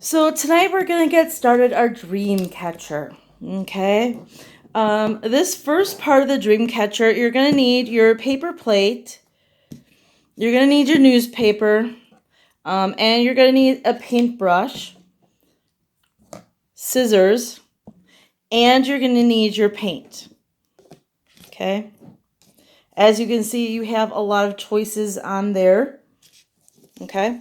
So tonight we're going to get started our Dreamcatcher, okay? This first part of the Dreamcatcher, you're going to need your paper plate, you're going to need your newspaper, and you're going to need a paintbrush, scissors, and you're going to need your paint, okay? As you can see, you have a lot of choices on there, okay?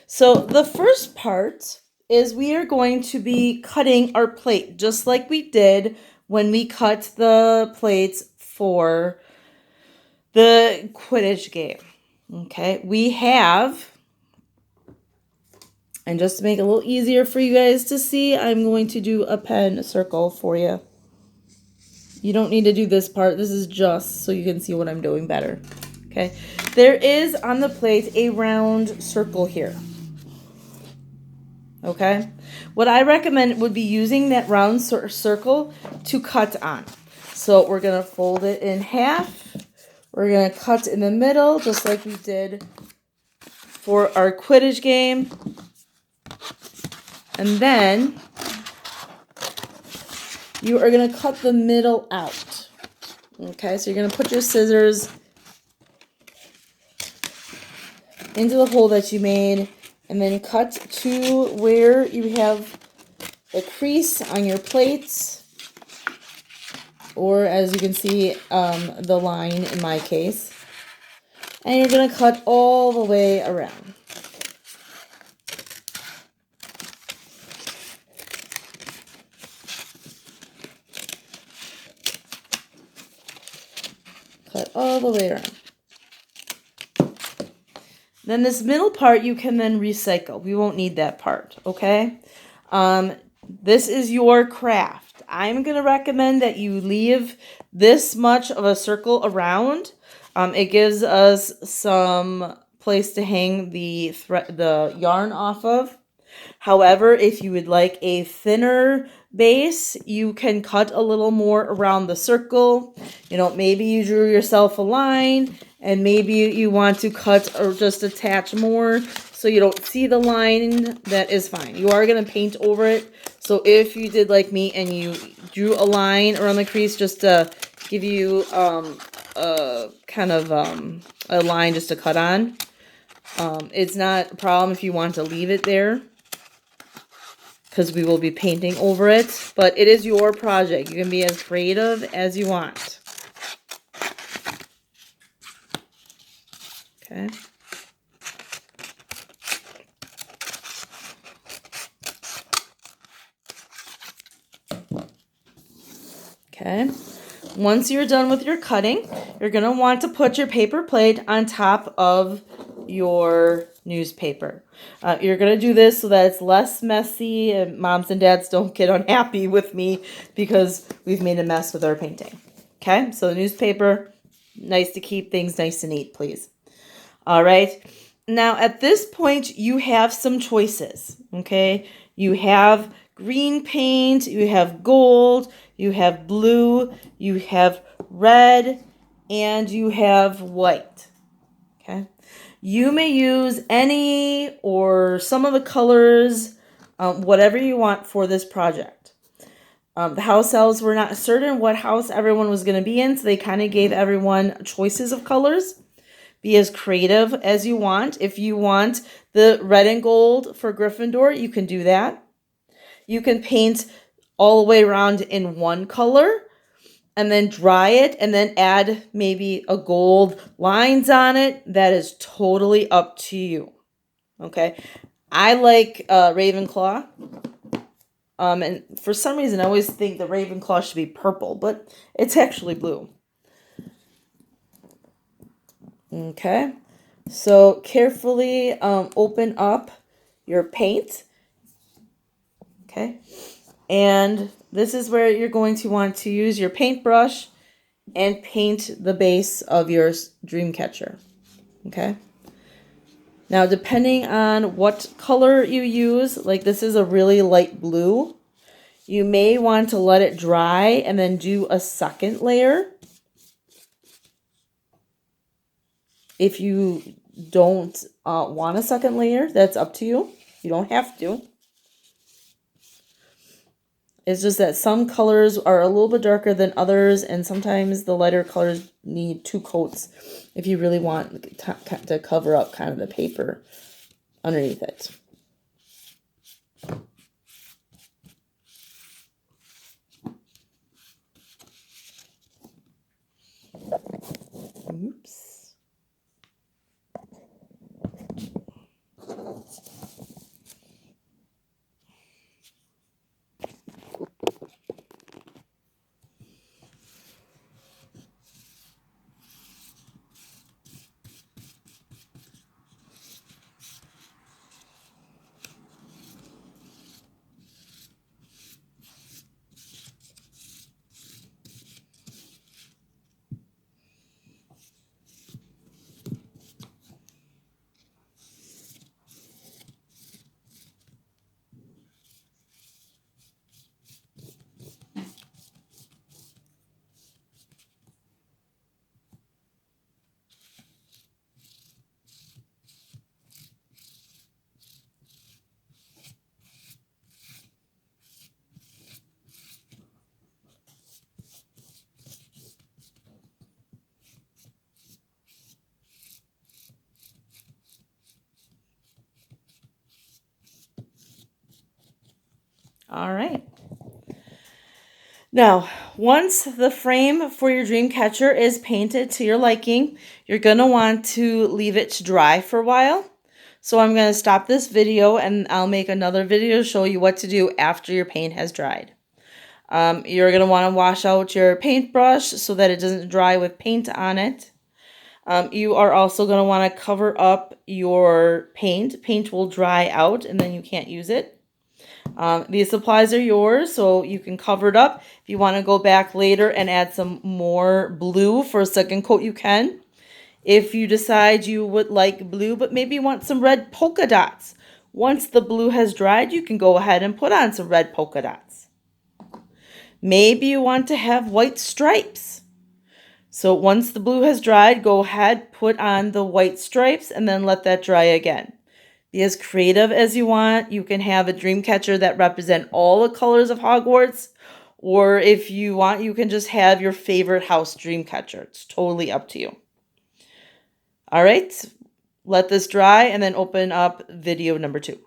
So the first part is we are going to be cutting our plate just like we did when we cut the plates for the Quidditch game. Okay, we have, and just to make it a little easier for you guys to see, I'm going to do a pen circle for you. You don't need to do this part. This is just so you can see what I'm doing better. Okay, there is on the plate a round circle here. Okay, what I recommend would be using that round circle to cut on. So we're going to fold it in half. We're going to cut in the middle just like we did for our Quidditch game. And then you are going to cut the middle out. Okay, so you're going to put your scissors into the hole that you made and then cut to where you have a crease on your plates, or as you can see, the line in my case. And you're going to cut all the way around. Cut all the way around. Then this middle part you can then recycle. We won't need that part, okay? This is your craft. I'm going to recommend that you leave this much of a circle around. It gives us some place to hang the yarn off of. However, if you would like a thinner base, you can cut a little more around the circle. You know, maybe you drew yourself a line and maybe you want to cut or just attach more so you don't see the line. That is fine. You are going to paint over it. So if you did like me and you drew a line around the crease just to give you a line just to cut on, it's not a problem if you want to leave it there, because we will be painting over it, but it is your project. You can be as creative as you want. Okay. Okay. Once you're done with your cutting, you're going to want to put your paper plate on top of your newspaper. You're going to do this so that it's less messy and moms and dads don't get unhappy with me because we've made a mess with our painting. Okay, so the newspaper, nice to keep things nice and neat, please. All right, now at this point you have some choices. Okay, you have green paint, you have gold, you have blue, you have red, and you have white. Okay. You may use any or some of the colors, whatever you want for this project. The house elves were not certain what house everyone was going to be in, so they kind of gave everyone choices of colors. Be as creative as you want. If you want the red and gold for Gryffindor, you can do that. You can paint all the way around in one color and then dry it and then add maybe a gold lines on it. That is totally up to you. Okay. I like Ravenclaw. And for some reason, I always think the Ravenclaw should be purple, but it's actually blue. Okay. So carefully open up your paint. Okay. And this is where you're going to want to use your paintbrush and paint the base of your Dreamcatcher. Okay. Now, depending on what color you use, like this is a really light blue, you may want to let it dry and then do a second layer. If you don't want a second layer, that's up to you. You don't have to. It's just that some colors are a little bit darker than others, and sometimes the lighter colors need 2 coats if you really want to cover up kind of the paper underneath it. Oops. All right. Now, once the frame for your Dreamcatcher is painted to your liking, you're going to want to leave it to dry for a while. So I'm going to stop this video and I'll make another video to show you what to do after your paint has dried. You're going to want to wash out your paintbrush so that it doesn't dry with paint on it. You are also going to want to cover up your paint. Paint will dry out and then you can't use it. These supplies are yours, so you can cover it up. If you want to go back later and add some more blue for a second coat, you can. If you decide you would like blue, but maybe you want some red polka dots, once the blue has dried, you can go ahead and put on some red polka dots. Maybe you want to have white stripes. So once the blue has dried, go ahead, put on the white stripes, and then let that dry again. Be as creative as you want. You can have a Dreamcatcher that represent all the colors of Hogwarts, or if you want, you can just have your favorite house Dreamcatcher. It's totally up to you. All right, let this dry and then open up video number 2.